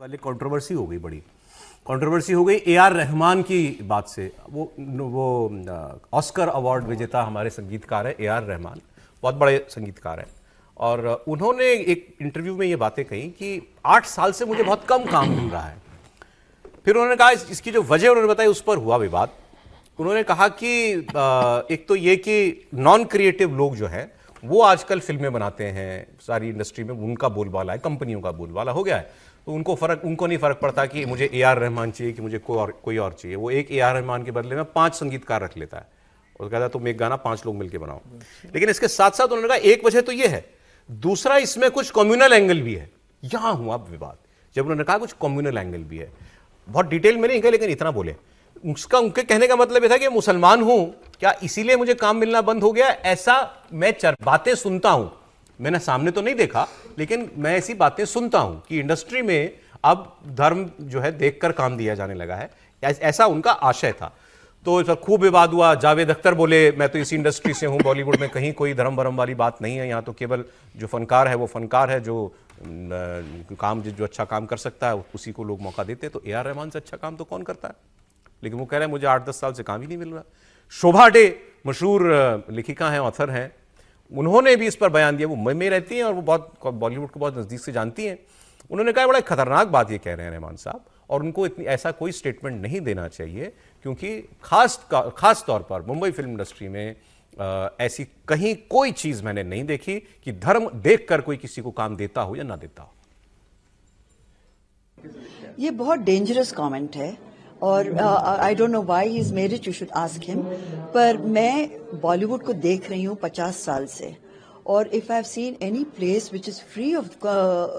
कल एक कंट्रोवर्सी हो गई, बड़ी कंट्रोवर्सी हो गई ए आर रहमान की बात से। वो ऑस्कर अवार्ड विजेता हमारे संगीतकार है ए आर रहमान, बहुत बड़े संगीतकार हैं, और उन्होंने एक इंटरव्यू में ये बातें कही कि 8 साल से मुझे बहुत कम काम मिल रहा है। फिर उन्होंने कहा, इसकी जो वजह उन्होंने बताई उस पर हुआ विवाद। उन्होंने कहा कि एक तो ये कि नॉन क्रिएटिव लोग जो है वो आजकल फिल्में बनाते हैं, सारी इंडस्ट्री में उनका बोलबाला है, कंपनियों का बोलबाला हो गया है, तो उनको नहीं फर्क पड़ता कि मुझे ए आर रहमान चाहिए कि मुझे कोई और चाहिए। वो एक ए आर रहमान के बदले में 5 संगीतकार रख लेता है और कहता है तुम एक गाना 5 लोग मिलकर बनाओ। लेकिन इसके साथ साथ उन्होंने कहा एक वजह तो ये है, दूसरा इसमें कुछ कम्युनल एंगल भी है। यहां हुआ विवाद जब उन्होंने कहा कुछ कम्युनल एंगल भी है। बहुत डिटेल में नहीं गए लेकिन इतना बोले, उनके कहने का मतलब यह था कि मुसलमान हूं क्या इसीलिए मुझे काम मिलना बंद हो गया, ऐसा मैं बातें सुनता हूं। मैंने सामने तो नहीं देखा लेकिन मैं ऐसी बातें सुनता हूं कि इंडस्ट्री में अब धर्म जो है देखकर काम दिया जाने लगा है, ऐसा उनका आशय था। तो इस पर खूब विवाद हुआ। जावेद अख्तर बोले मैं तो इसी इंडस्ट्री से हूं, बॉलीवुड में कहीं कोई धर्म भरम वाली बात नहीं है, यहां तो केवल जो फनकार है वो फनकार है, जो अच्छा काम कर सकता है उसी को लोग मौका देते। तो ए आर रहमान से अच्छा काम तो कौन करता है, लेकिन वो कह रहे हैं मुझे 8-10 साल से काम ही नहीं मिल रहा। शोभा डे मशहूर लेखिका हैं, ऑथर हैं, उन्होंने भी इस पर बयान दिया। वो मुंबई में रहती हैं और वो बहुत बॉलीवुड को बहुत नज़दीक से जानती हैं। उन्होंने कहा बड़ा खतरनाक बात ये कह रहे हैं रहमान साहब, और उनको इतनी ऐसा कोई स्टेटमेंट नहीं देना चाहिए, क्योंकि खास तौर पर मुंबई फिल्म इंडस्ट्री में ऐसी कहीं कोई चीज़ मैंने नहीं देखी कि धर्म देखकर कोई किसी को काम देता हो या ना देता हो। ये बहुत डेंजरस कमेंट है और I don't know why he is made it, you should ask him. पर मैं बॉलीवुड को देख रही हूँ 50 साल से, और if I have seen any place which is free of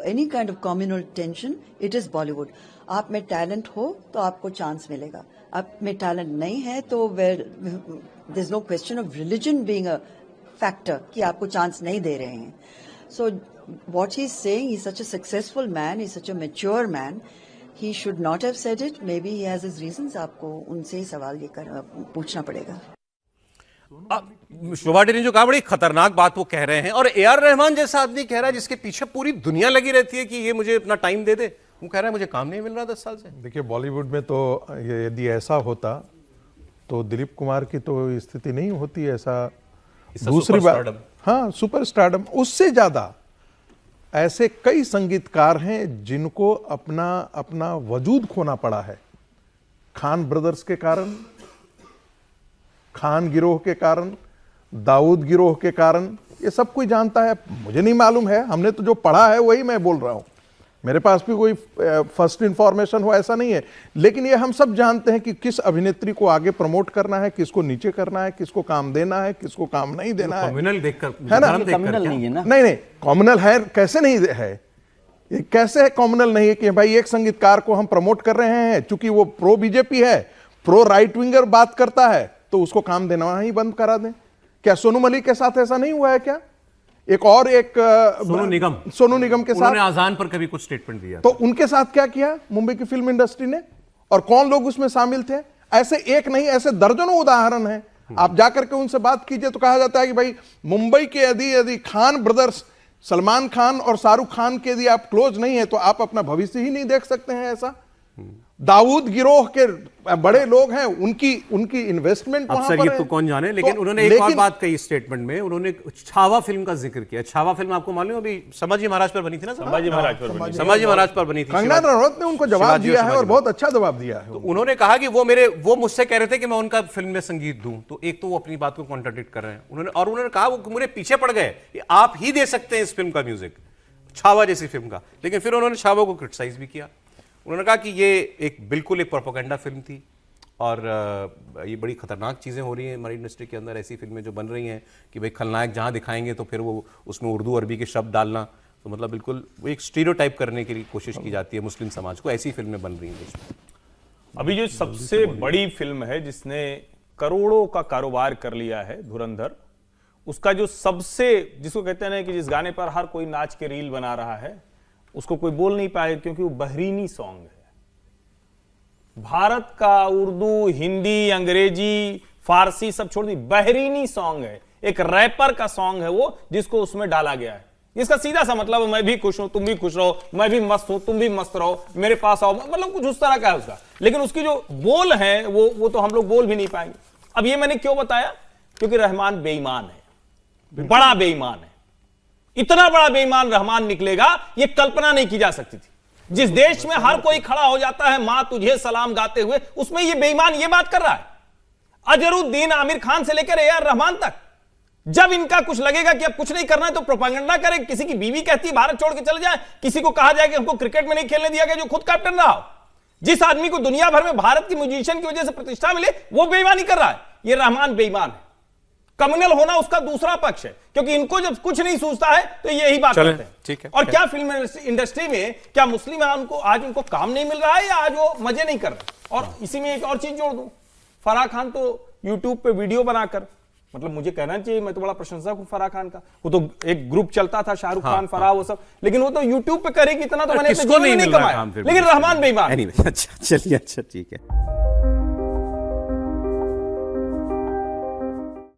any kind of communal tension, it is Bollywood. आप में टैलेंट हो तो आपको चांस मिलेगा, आप में टैलेंट नहीं है तो there is no question of religion being a factor कि आपको चांस नहीं दे रहे हैं। So what he is saying, he is such a successful man, he is such a mature man, he should not have said it, maybe he has his reasons। आपको उनसे ही सवाल ये पूछना पड़ेगा। शोभा डे ने जो कहा बड़ी खतरनाक बात वो कह रहे हैं, और ए आर रहमान जैसा आदमी कह रहा है जिसके पीछे पूरी दुनिया लगी रहती है कि ये मुझे अपना टाइम दे दे, वो कह रहा है मुझे काम नहीं मिल रहा 10 साल से। देखिए बॉलीवुड में तो यदि ऐसा होता तो दिलीप कुमार की तो स्थिति नहीं होती ऐसा। दूसरी बात, हाँ सुपर स्टारडम, उससे ज्यादा ऐसे कई संगीतकार हैं जिनको अपना अपना वजूद खोना पड़ा है, खान ब्रदर्स के कारण, खान गिरोह के कारण, दाऊद गिरोह के कारण। ये सब कोई जानता है, मुझे नहीं मालूम है, हमने तो जो पढ़ा है वही मैं बोल रहा हूं, मेरे पास भी कोई फर्स्ट इंफॉर्मेशन हो ऐसा नहीं है। लेकिन ये हम सब जानते हैं कि किस अभिनेत्री को आगे प्रमोट करना है, किसको नीचे करना है, किसको काम देना है, किसको काम नहीं देना है। कम्युनल देखकर है ना, कम्युनल नहीं है ना। नहीं कम्युनल है, कैसे नहीं है, ये कैसे है कम्युनल नहीं है कि भाई एक संगीतकार को हम प्रमोट कर रहे हैं, चूंकि वो प्रो बीजेपी है, प्रो राइट विंगर बात करता है, तो उसको काम देना ही बंद करा दें। क्या सोनू मलिक के साथ ऐसा नहीं हुआ है क्या? एक सोनू निगम के साथ आजान पर कभी कुछ स्टेटमेंट दिया, तो उनके साथ क्या किया मुंबई की फिल्म इंडस्ट्री ने, और कौन लोग उसमें शामिल थे? ऐसे एक नहीं, ऐसे दर्जनों उदाहरण हैं। आप जाकर के उनसे बात कीजिए तो कहा जाता है कि भाई मुंबई के यदि खान ब्रदर्स, सलमान खान और शाहरुख खान के यदि आप क्लोज नहीं है तो आप अपना भविष्य ही नहीं देख सकते हैं। ऐसा दाऊद गिरोह के बड़े लोग हैं, उनकी इन्वेस्टमेंट वहां पर ये है। तो कौन जाने। लेकिन उन्होंने एक और बात कही स्टेटमेंट में, उन्होंने छावा फिल्म का जिक्र किया। छावा फिल्म आपको मालूम अभी संभाजी महाराज पर बनी थी ना, संभाजी महाराज पर बनी थी। कंगना रनौत ने उनको जवाब दिया है और बहुत अच्छा जवाब दिया है। तो उन्होंने कहा कि वो मुझसे कह रहे थे कि मैं उनका फिल्म में संगीत दूं, तो एक तो वो अपनी बात को कॉन्ट्राडिक्ट कर रहे हैं उन्होंने कहा वो मेरे पीछे पड़ गए, आप ही दे सकते हैं इस फिल्म का म्यूजिक, छावा जैसी फिल्म का। लेकिन फिर उन्होंने छावा को क्रिटिसाइज भी किया। उन्होंने कहा कि ये बिल्कुल एक प्रोपेगेंडा फिल्म थी और ये बड़ी खतरनाक चीज़ें हो रही हैं हमारी इंडस्ट्री के अंदर, ऐसी फिल्में जो बन रही हैं कि भाई खलनायक जहाँ दिखाएंगे तो फिर वो उसमें उर्दू अरबी के शब्द डालना, तो मतलब बिल्कुल वो एक स्टीरियोटाइप करने की कोशिश की जाती है मुस्लिम समाज को, ऐसी फिल्में बन रही हैं देश में। अभी जो सबसे बड़ी फिल्म है जिसने करोड़ों का कारोबार कर लिया है, धुरंधर, उसका जो सबसे, जिसको कहते हैं कि जिस गाने पर हर कोई नाच के रील बना रहा है, उसको कोई बोल नहीं पाएगा क्योंकि वो बहरीनी सॉन्ग है। भारत का उर्दू, हिंदी, अंग्रेजी, फारसी सब छोड़ दी, बहरीनी सॉन्ग है, एक रैपर का सॉन्ग है वो, जिसको उसमें डाला गया है। इसका सीधा सा मतलब है, मैं भी खुश हूं, तुम भी खुश रहो, मैं भी मस्त हूं, तुम भी मस्त रहो, मेरे पास आओ, मतलब कुछ उस तरह का है उसका। लेकिन उसकी जो बोल है वो तो हम लोग बोल भी नहीं पाएंगे। अब ये मैंने क्यों बताया? क्योंकि रहमान बेईमान है, बड़ा बेईमान है। इतना बड़ा बेईमान रहमान निकलेगा, ये कल्पना नहीं की जा सकती थी। जिस देश में हर कोई खड़ा हो जाता है मां तुझे सलाम गाते हुए, उसमें ये बेईमान ये बात कर रहा है। अजहरुद्दीन आमिर खान से लेकर ए आर रहमान तक, जब इनका कुछ लगेगा कि अब कुछ नहीं करना है तो प्रोपेगेंडा करे। किसी की बीवी कहती है भारत छोड़ के चले जाए, किसी को कहा जाए कि हमको क्रिकेट में नहीं खेलने दिया गया जो खुद कैप्टन रहा हो। जिस आदमी को दुनिया भर में भारत की म्यूजिशियन की वजह से प्रतिष्ठा मिले, वो बेईमानी कर रहा है। ये रहमान बेईमान है। कम्युनल होना उसका दूसरा पक्ष है, क्योंकि इनको जब कुछ नहीं सूझता है तो यही बात करते हैं। ठीक है। और क्या फिल्म इंडस्ट्री में क्या मुस्लिम है उनको आज उनको काम नहीं मिल रहा है, या आज वो मजे नहीं कर रहे? और इसी में एक और चीज जोड़ दूं, फराह खान तो यूट्यूब पे वीडियो बनाकर, मतलब मुझे कहना चाहिए मैं तो बड़ा प्रशंसक हूं फराह खान का। वो तो एक ग्रुप चलता था शाहरुख खान फराह वो सब, लेकिन वो तो यूट्यूब पे करेगी इतना तो मैंने किसको नहीं मिल रहा कमाया। काम फिर? लेकिन रहमान बेईमान। अच्छा चलिए, अच्छा ठीक है।